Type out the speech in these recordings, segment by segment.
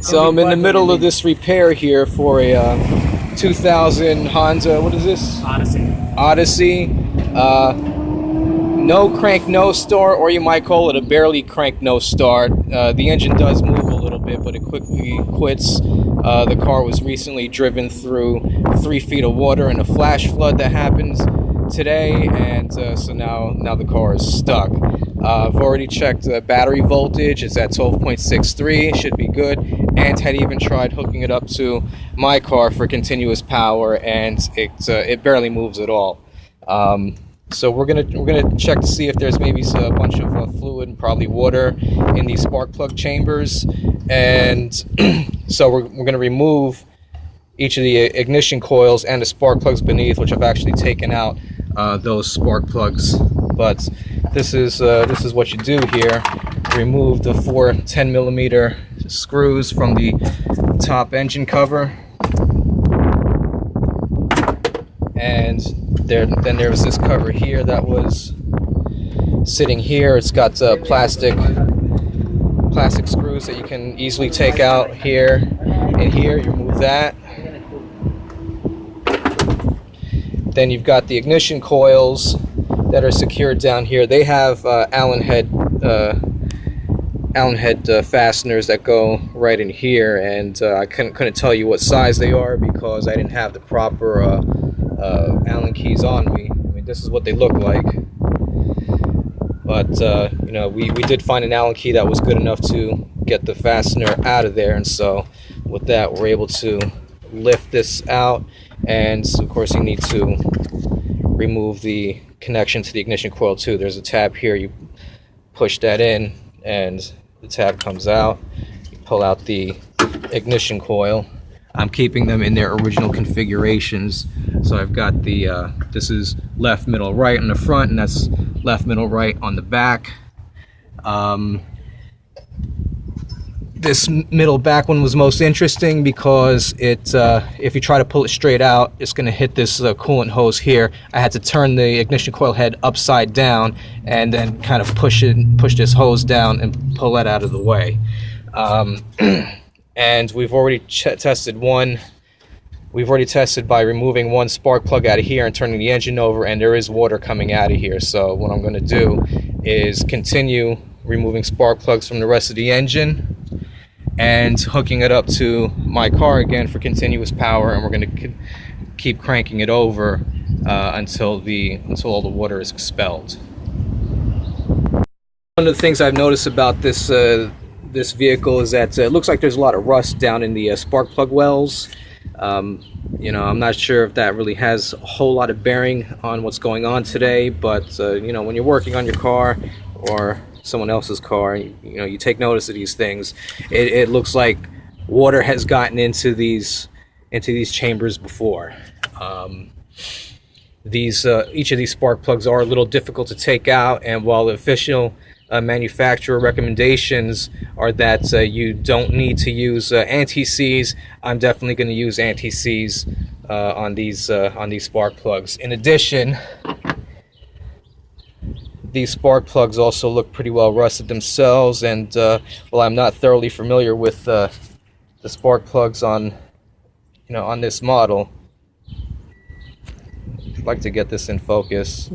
So I'm in the middle of this repair here for a 2000 Honda, what is this? Odyssey. No crank, no start, or you might call it a barely crank, no start. The engine does move a little bit, but it quickly quits. The car was recently driven through 3 feet of water in a flash flood that happened today, and so now the car is stuck. I've already checked the battery voltage. It's at 12.63, should be good, and had even tried hooking it up to my car for continuous power, and it barely moves at all. So we're gonna check to see if there's maybe a bunch of fluid and probably water in these spark plug chambers, and so we're gonna remove each of the ignition coils and the spark plugs beneath, which I've actually taken out those spark plugs. But this is what you do here. Remove the 4 10mm screws from the top engine cover, and then there's this cover here that was sitting here. It's got plastic screws that you can easily take out here and here. You remove that. Then you've got the ignition coils that are secured down here. They have Allen head fasteners that go right in here, and I couldn't tell you what size they are because I didn't have the proper Allen keys on me. I mean, this is what they look like, but you know, we did find an Allen key that was good enough to get the fastener out of there, and so with that we're able to lift this out. And of course you need to remove the connection to the ignition coil too. There's a tab here, you push that in and the tab comes out. You pull out the ignition coil. I'm keeping them in their original configurations. So I've got the this is left, middle, right on the front, and that's left, middle, right on the back. This middle back one was most interesting because if you try to pull it straight out, it's going to hit this coolant hose here. I had to turn the ignition coil head upside down and then kind of push this hose down and pull that out of the way. And we've already tested one. We've already tested by removing one spark plug out of here and turning the engine over, and there is water coming out of here. So what I'm going to do is continue removing spark plugs from the rest of the engine and hooking it up to my car again for continuous power, and we're going to keep cranking it over until all the water is expelled. One of the things I've noticed about this vehicle is that it looks like there's a lot of rust down in the spark plug wells. You know, I'm not sure if that really has a whole lot of bearing on what's going on today, but you know, when you're working on your car or someone else's car, you know, you take notice of these things. It looks like water has gotten into these chambers before. Each of these spark plugs are a little difficult to take out, and while the official manufacturer recommendations are that you don't need to use anti-seize, I'm definitely going to use anti-seize on these spark plugs. In addition, these spark plugs also look pretty well rusted themselves, and while I'm not thoroughly familiar with the spark plugs on this model, I'd like to get this in focus.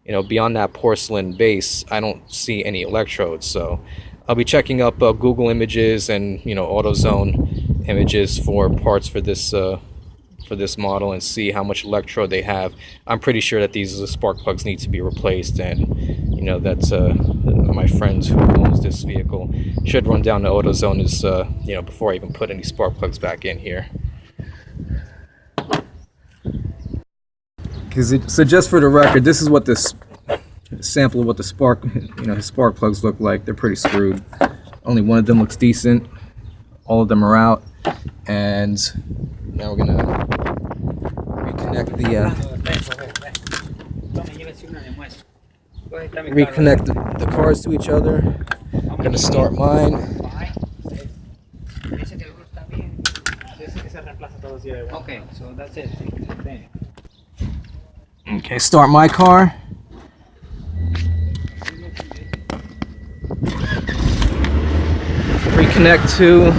You know, beyond that porcelain base, I don't see any electrodes, so I'll be checking up Google images and AutoZone images for parts for this model and see how much electrode they have. I'm pretty sure that these spark plugs need to be replaced, and that my friend who owns this vehicle should run down to AutoZone before I even put any spark plugs back in here. So just for the record, this is what this sample of what the spark plugs look like. They're pretty screwed. Only one of them looks decent. All of them are out, and now we're gonna reconnect the cars to each other. I'm gonna start mine. Okay, so that's it. Okay, start my car. Reconnect to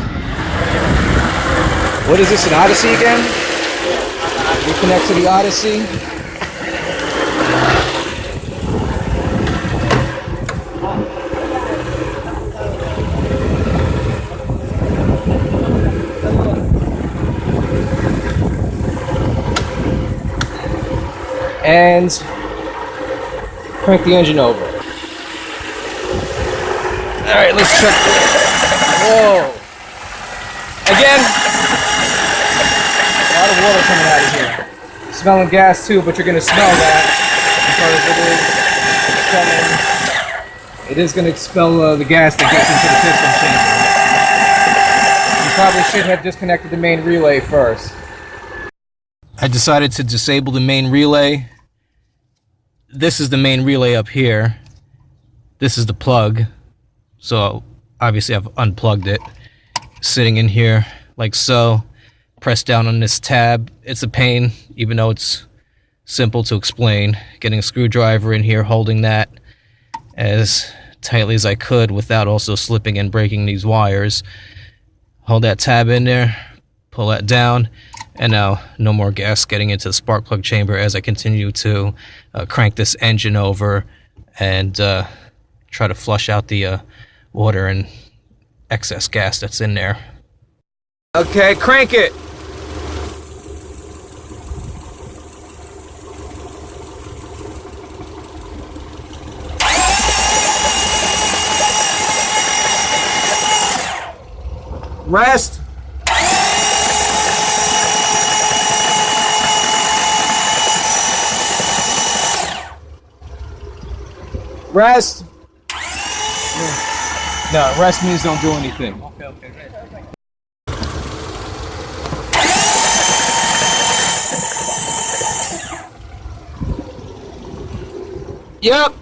What is this, an Odyssey again? Reconnect to the Odyssey. And crank the engine over. Alright, let's check this. Whoa. Again, a lot of water coming out of here. Smelling gas too, but you're going to smell that because it is going to expel the gas that gets into the piston chamber. You probably should have disconnected the main relay first. I decided to disable the main relay. This is the main relay up here. This is the plug. So obviously I've unplugged it. Sitting in here like so. Press down on this tab. It's a pain, even though it's simple to explain. Getting a screwdriver in here, holding that as tightly as I could without also slipping and breaking these wires. Hold that tab in there, pull that down, and now no more gas getting into the spark plug chamber as I continue to crank this engine over and try to flush out the water and excess gas that's in there. Okay, crank it! Rest! Rest! No, rest means don't do anything. Okay, great. Yep!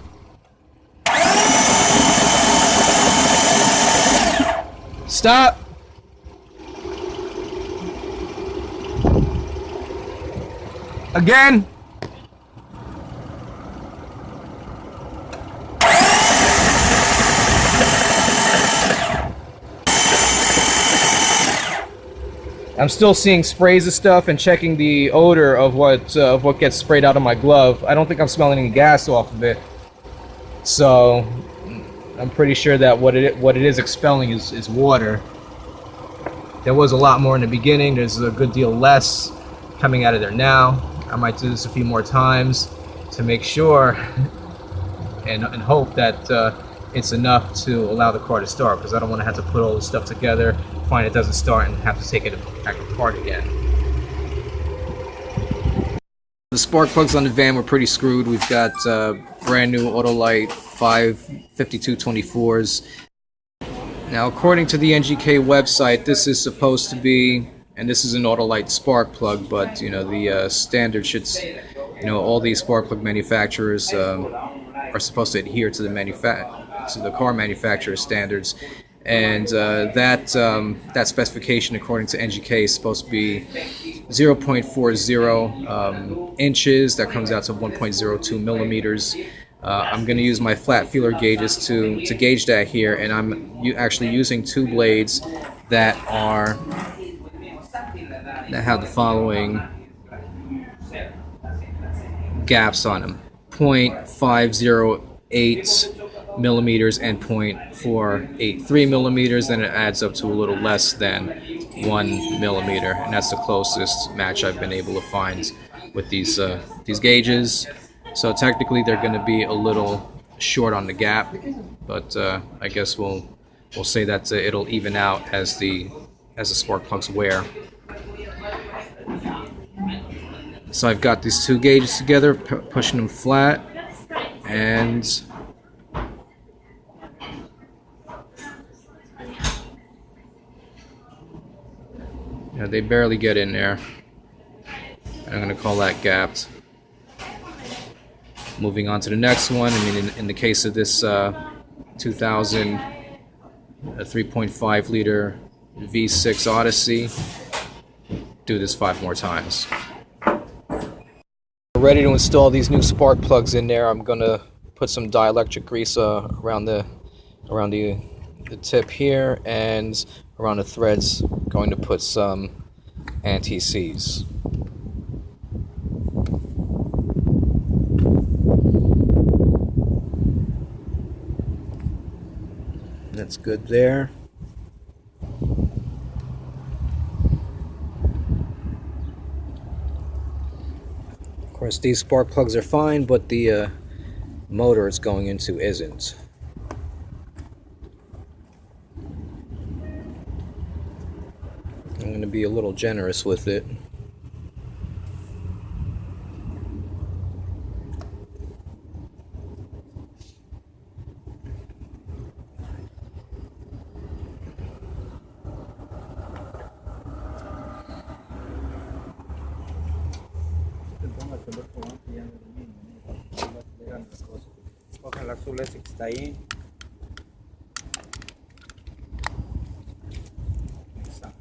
Stop! Again! I'm still seeing sprays of stuff and checking the odor of what gets sprayed out of my glove. I don't think I'm smelling any gas off of it, so I'm pretty sure that what it is expelling is water. There was a lot more in the beginning. There's a good deal less coming out of there now. I might do this a few more times to make sure and hope that it's enough to allow the car to start, because I don't want to have to put all this stuff together, find it doesn't start, and have to take it back apart again. The spark plugs on the van were pretty screwed. We've got brand new Autolite 55224s. Now, according to the NGK website, this is supposed to be, and this is an Autolite spark plug, but you know the standard should, you know, all these spark plug manufacturers are supposed to adhere to the car manufacturer standards, and that specification according to NGK is supposed to be 0.40 inches. That comes out to 1.02 millimeters. I'm going to use my flat feeler gauges to gauge that here, and I'm actually using two blades that have the following gaps on them: 0.508 millimeters and 0.483 millimeters. Then it adds up to a little less than 1 millimeter, and that's the closest match I've been able to find with these gauges. So technically they're going to be a little short on the gap, but I guess we'll say that it'll even out as the spark plugs wear. So I've got these two gauges together, pushing them flat, and yeah, they barely get in there. I'm going to call that gapped. Moving on to the next one. I mean, in the case of this 2000 3.5 liter V6 Odyssey, do this 5 more times. Ready to install these new spark plugs in there. I'm gonna put some dielectric grease around the tip here and around the threads. Going to put some anti-seize. That's good there. Of course, these spark plugs are fine, but the motor it's going into isn't. I'm going to be a little generous with it. Coge el azul ese que está ahí. Exacto.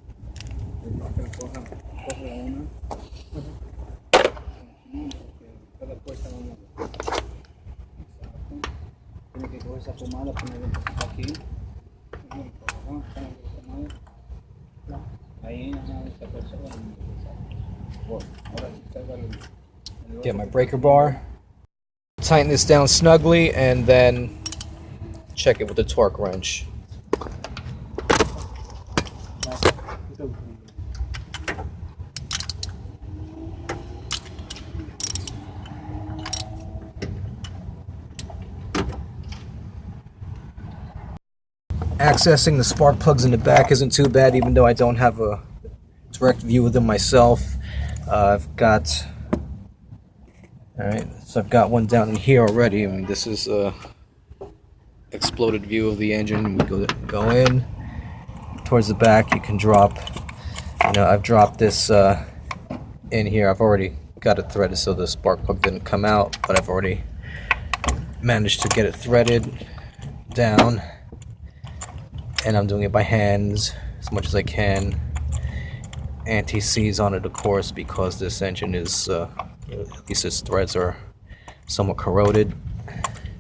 Coge la una. Cada puesta una. Exacto. Tiene que coger esa pomada, ponerla aquí. Ahí, esta persona. Bueno, ahora sí, carga el Get my breaker bar. Tighten this down snugly and then check it with the torque wrench. Accessing the spark plugs in the back isn't too bad, even though I don't have a direct view of them myself. I've got one down in here already. I mean, this is a exploded view of the engine. We go in towards the back. You can drop. I've dropped this in here. I've already got it threaded so the spark plug didn't come out, but I've already managed to get it threaded down, and I'm doing it by hands as much as I can. Anti-seize on it, of course, because this engine is at least its threads are somewhat corroded.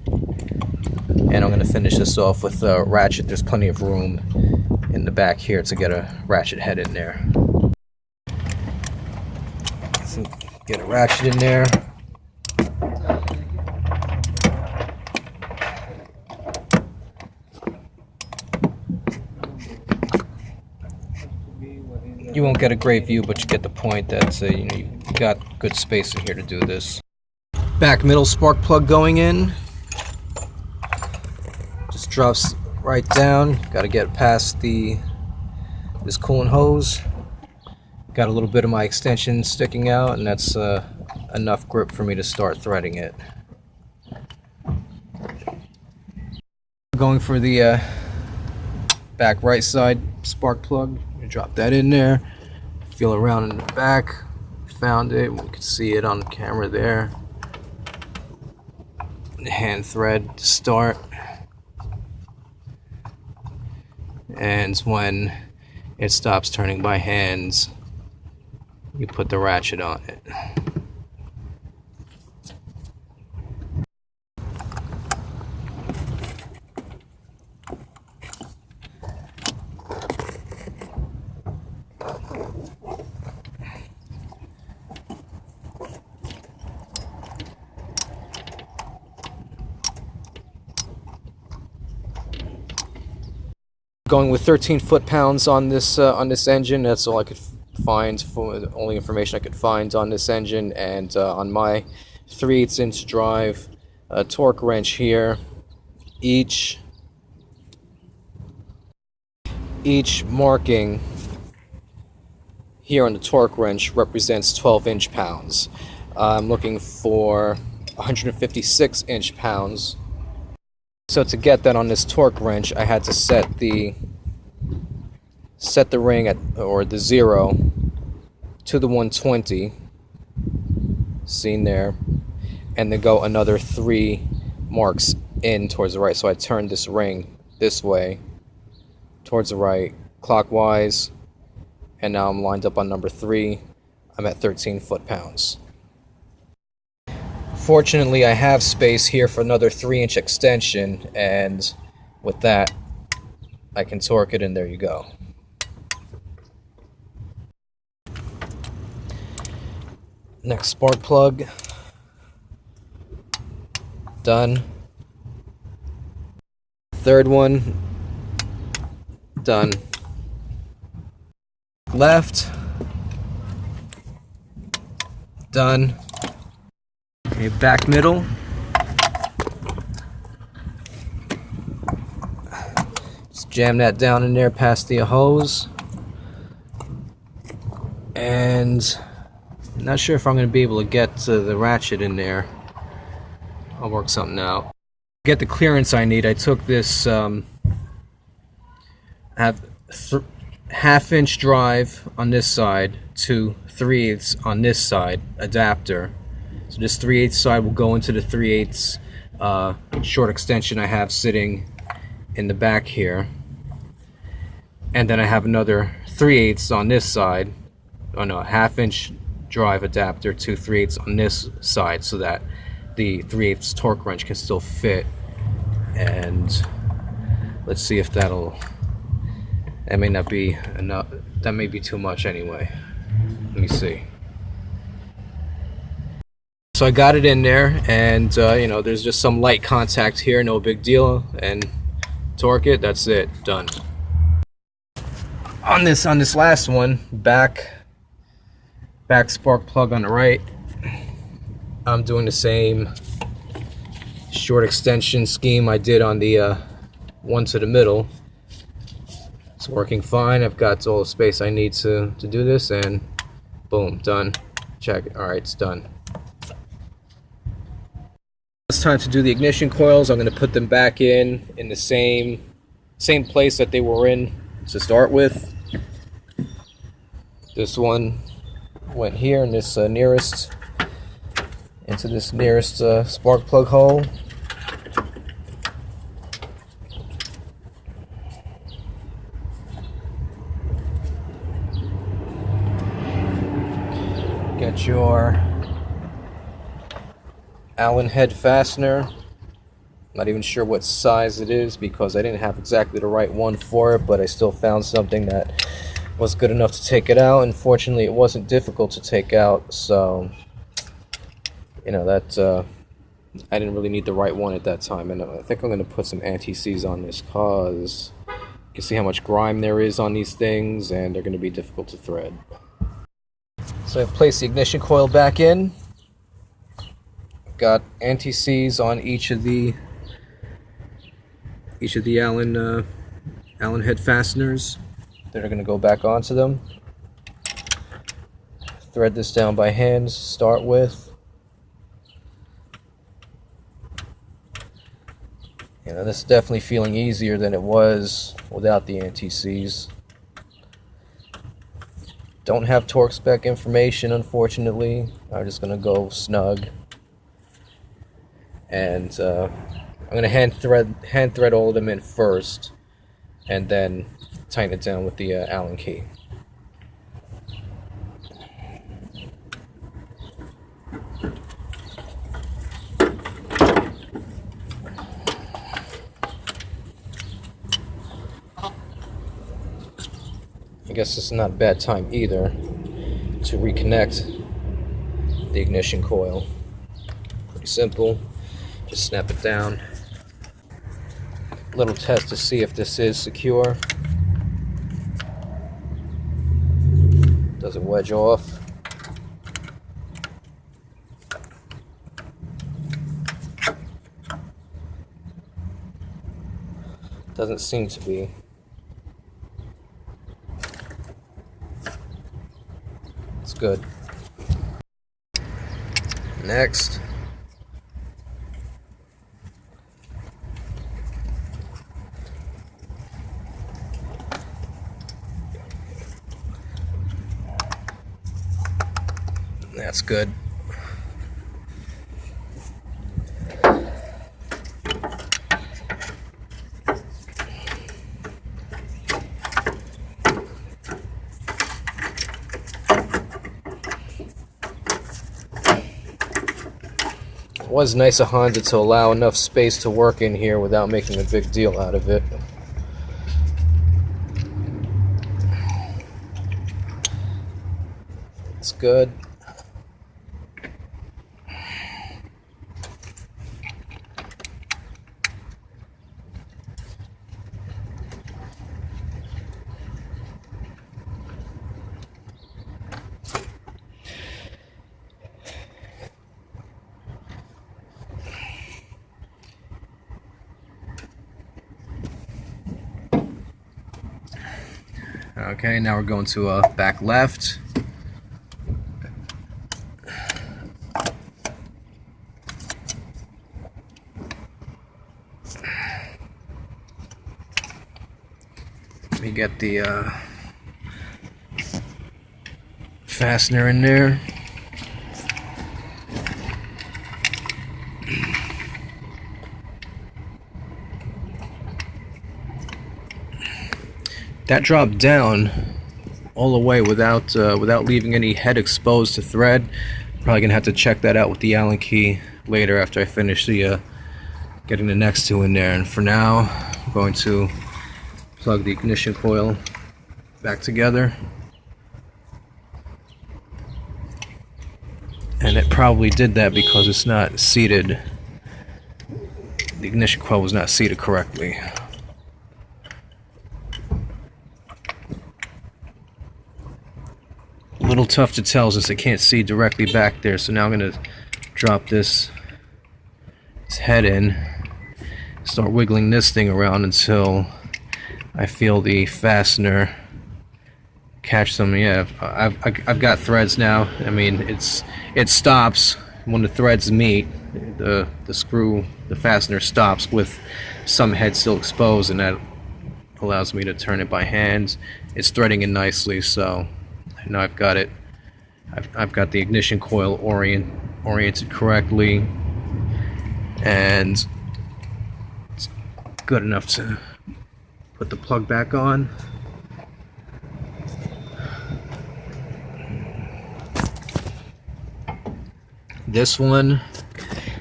And I'm going to finish this off with a ratchet. There's plenty of room in the back here to get a ratchet head in there. So get a ratchet in there. You won't get a great view, but you get the point that you got good space in here to do this. Back middle spark plug going in. Just drops right down. Got to get past this coolant hose. Got a little bit of my extension sticking out, and that's enough grip for me to start threading it. Going for the back right side spark plug. Drop that in there, feel around in the back, found it, we can see it on the camera there. The hand thread to start, and when it stops turning by hands, you put the ratchet on it. Going with 13 foot-pounds on this engine. That's all I could find, for the only information I could find on this engine. And on my 3/8" drive torque wrench here, each marking here on the torque wrench represents 12 inch-pounds. I'm looking for 156 inch-pounds. So to get that on this torque wrench, I had to set the ring at, or the 0 to the 120, seen there, and then go another 3 marks in towards the right. So I turned this ring this way towards the right, clockwise, and now I'm lined up on number 3. I'm at 13 foot-pounds. Fortunately, I have space here for another 3-inch extension, and with that, I can torque it, and there you go. Next spark plug. Done. Third one. Done. Left. Done. Okay, back middle. Just jam that down in there past the hose. And I'm not sure if I'm going to be able to get the ratchet in there. I'll work something out. Get the clearance I need. I took this half-inch drive on this side to 3/8 on this side adapter. So this 3/8 side will go into the 3/8 short extension I have sitting in the back here, and then I have another 3/8 on this side. Oh no, a half-inch drive adapter to 3/8 on this side, so that the 3/8 torque wrench can still fit. And let's see if that may not be enough. That may be too much anyway. Let me see. So I got it in there, and you know, there's just some light contact here, no big deal, and torque it. That's it, done. On this last one, back spark plug on the right, I'm doing the same short extension scheme I did on the one to the middle. It's working fine. I've got all the space I need to do this, and boom, done. Check it. Alright, it's done. It's time to do the ignition coils. I'm going to put them back in the same place that they were in to start with. This one went here in this nearest spark plug hole. Get your Allen head fastener. Not even sure what size it is because I didn't have exactly the right one for it, but I still found something that was good enough to take it out. Unfortunately, it wasn't difficult to take out, so you know that I didn't really need the right one at that time. And I think I'm going to put some anti-seize on this because you can see how much grime there is on these things, and they're going to be difficult to thread. So I've placed the ignition coil back in. I've got anti-seize on each of the Allen head fasteners that are going to go back onto them. Thread this down by hand to start with. You know, this is definitely feeling easier than it was without the anti-seize. Don't have torque spec information, unfortunately. I'm just going to go snug. And I'm going to hand thread all of them in first, and then tighten it down with the Allen key. I guess this is not a bad time either to reconnect the ignition coil. Pretty simple. Just snap it down. Little test to see if this is secure. Doesn't wedge off. Doesn't seem to be. It's good. Next. That's good. It was nice of Honda to allow enough space to work in here without making a big deal out of it. It's good. Okay, now we're going to back left. We get the fastener in there. That dropped down all the way without leaving any head exposed to thread. Probably gonna have to check that out with the Allen key later after I finish the getting the next two in there. And for now, I'm going to plug the ignition coil back together. And it probably did that because it's not seated. The ignition coil was not seated correctly. A little tough to tell since I can't see directly back there, so now I'm going to drop this head in, start wiggling this thing around until I feel the fastener catch some. Yeah, I've got threads now. I mean, it stops when the threads meet. The fastener stops with some head still exposed, and that allows me to turn it by hand. It's threading in nicely, so now I've got it. I've got the ignition coil oriented correctly, and it's good enough to put the plug back on. This one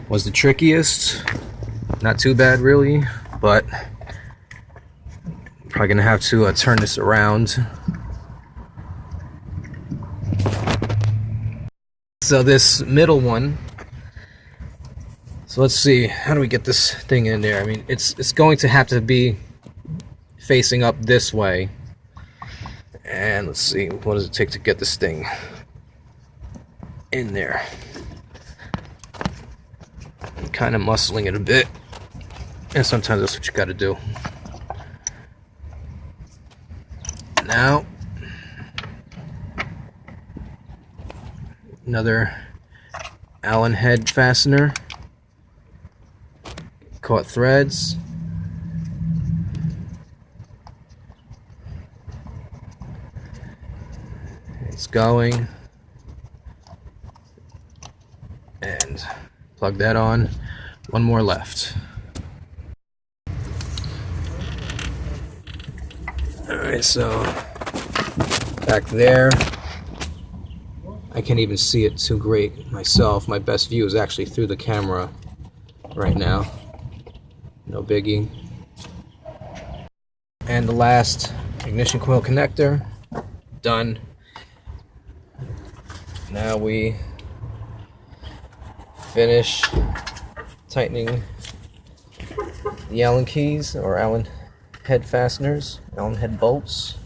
was the trickiest. Not too bad really, but probably gonna have to turn this around. So this middle one, so let's see, how do we get this thing in there? I mean, it's going to have to be facing up this way. And let's see, what does it take to get this thing in there? I'm kind of muscling it a bit, and sometimes that's what you got to do. Now, another Allen head fastener, caught threads. It's going, and plug that on. One more left. Alright, so back there, I can't even see it too great myself. My best view is actually through the camera right now. No biggie. And the last ignition coil connector, done. Now we finish tightening the Allen keys, or Allen head fasteners, Allen head bolts.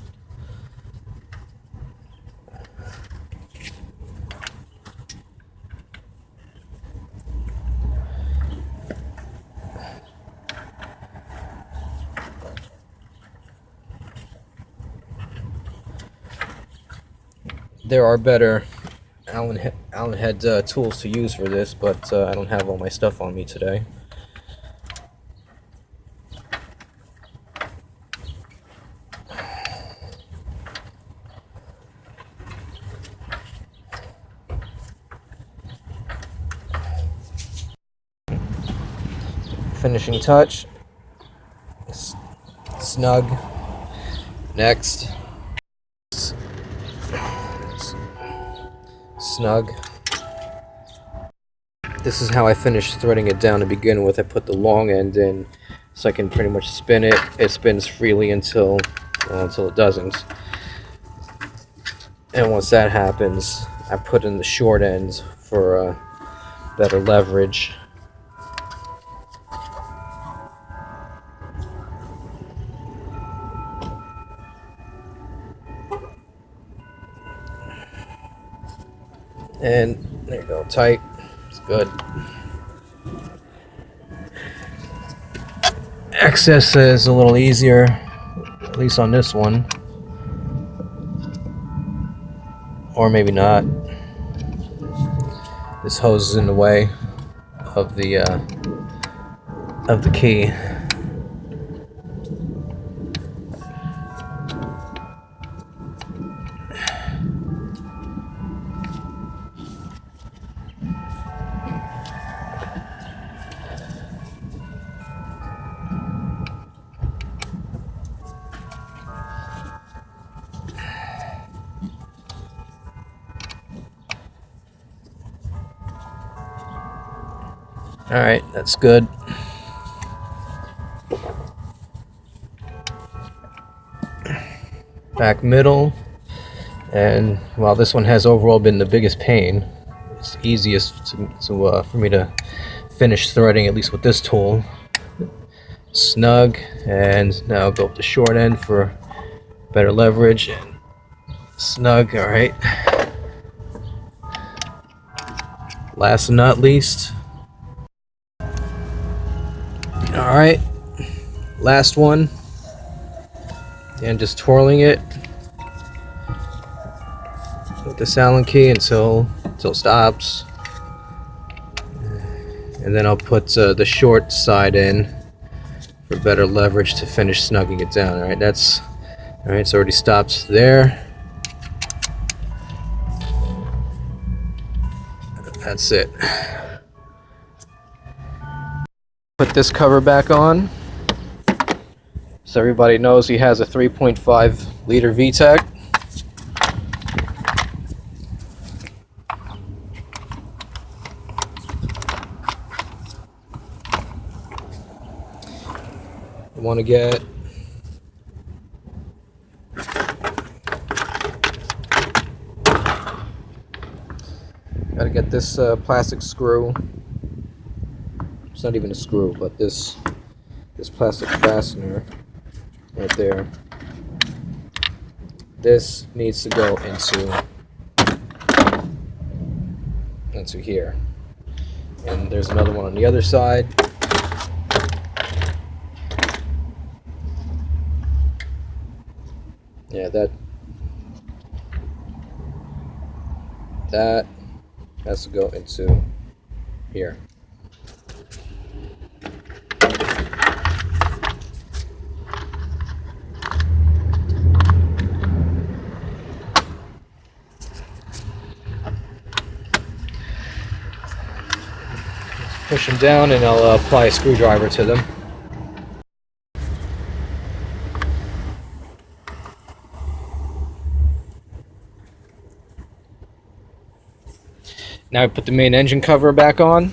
There are better Allen head tools to use for this, but I don't have all my stuff on me today. Finishing touch. Snug. Next. Snug. This is how I finished threading it down to begin with. I put the long end in so I can pretty much spin it. It spins freely until it doesn't. And once that happens, I put in the short ends for better leverage. And there you go, tight. It's good. Access is a little easier, at least on this one. or maybe not. This hose is in the way of the key. Alright, that's good. Back middle. And while this one has overall been the biggest pain, it's easiest for me to finish threading, at least with this tool. Snug, and now I'll go up the short end for better leverage. And snug, alright. Last and not least. Alright, last one, and just twirling it with the Allen key until it stops, and then I'll put the short side in for better leverage to finish snugging it down. Alright, it's already stopped there. That's it. Put this cover back on, so everybody knows he has a 3.5 liter VTEC. I want to get this plastic screw. It's not even a screw, but this plastic fastener right there. This needs to go into here. And there's another one on the other side. Yeah, that has to go into here. Push them down, and I'll apply a screwdriver to them. Now I put the main engine cover back on.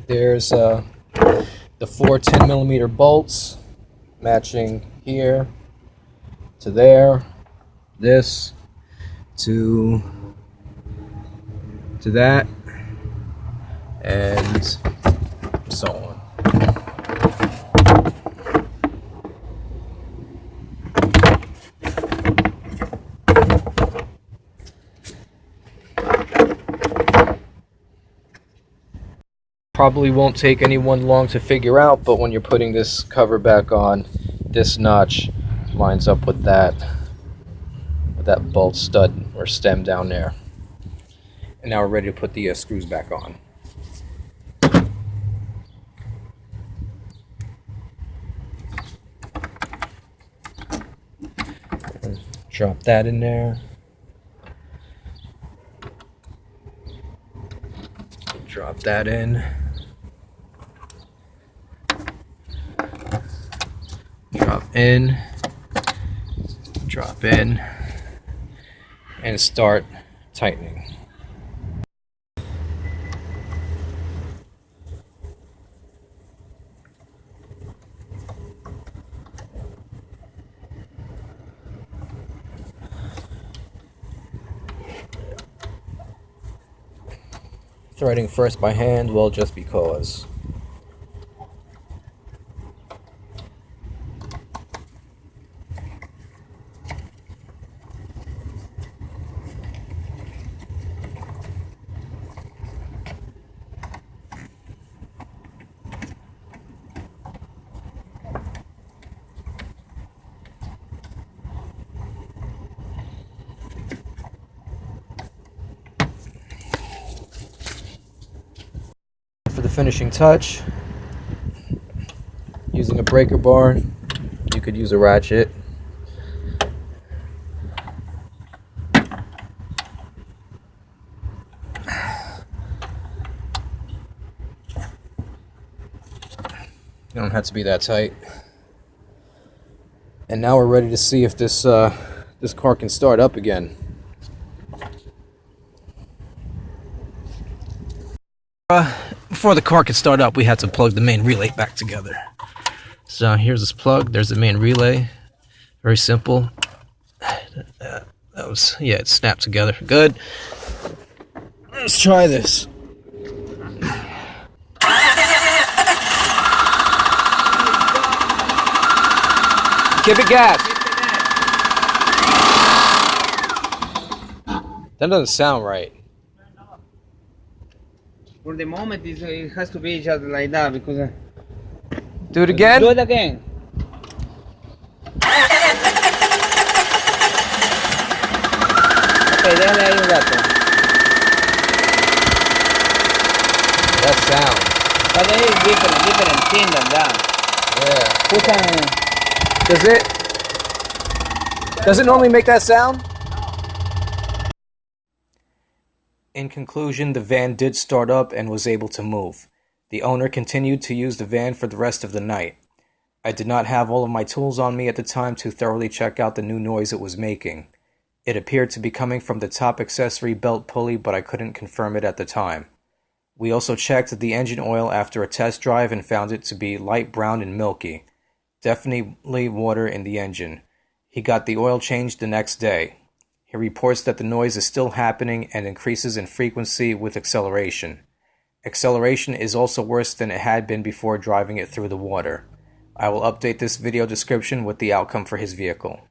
There's the 4 10mm bolts matching here to there, this to that, and so on. Probably won't take anyone long to figure out, but when you're putting this cover back on, this notch lines up with that bolt stud or stem down there. And now we're ready to put the screws back on. Drop that in there. Drop that in. Drop in. Drop in. And start tightening. Threading first by hand, well, just because. finishing touch. Using a breaker bar, you could use a ratchet. You don't have to be that tight. And now we're ready to see if this this car can start up again. Before the car could start up, we had to plug the main relay back together. So here's this plug. There's the main relay. Very simple. It snapped together. Good. Let's try this. Give it gas. That doesn't sound right. For the moment, it has to be just like that because. Do it again. Do it again. Okay, déjale ahí un rato. That sound. But it is different thing than that. Yeah. Does it normally make that sound? In conclusion, the van did start up and was able to move. The owner continued to use the van for the rest of the night. I did not have all of my tools on me at the time to thoroughly check out the new noise it was making. It appeared to be coming from the top accessory belt pulley, but I couldn't confirm it at the time. We also checked the engine oil after a test drive and found it to be light brown and milky. Definitely water in the engine. He got the oil changed the next day. He reports that the noise is still happening and increases in frequency with acceleration. Acceleration is also worse than it had been before driving it through the water. I will update this video description with the outcome for his vehicle.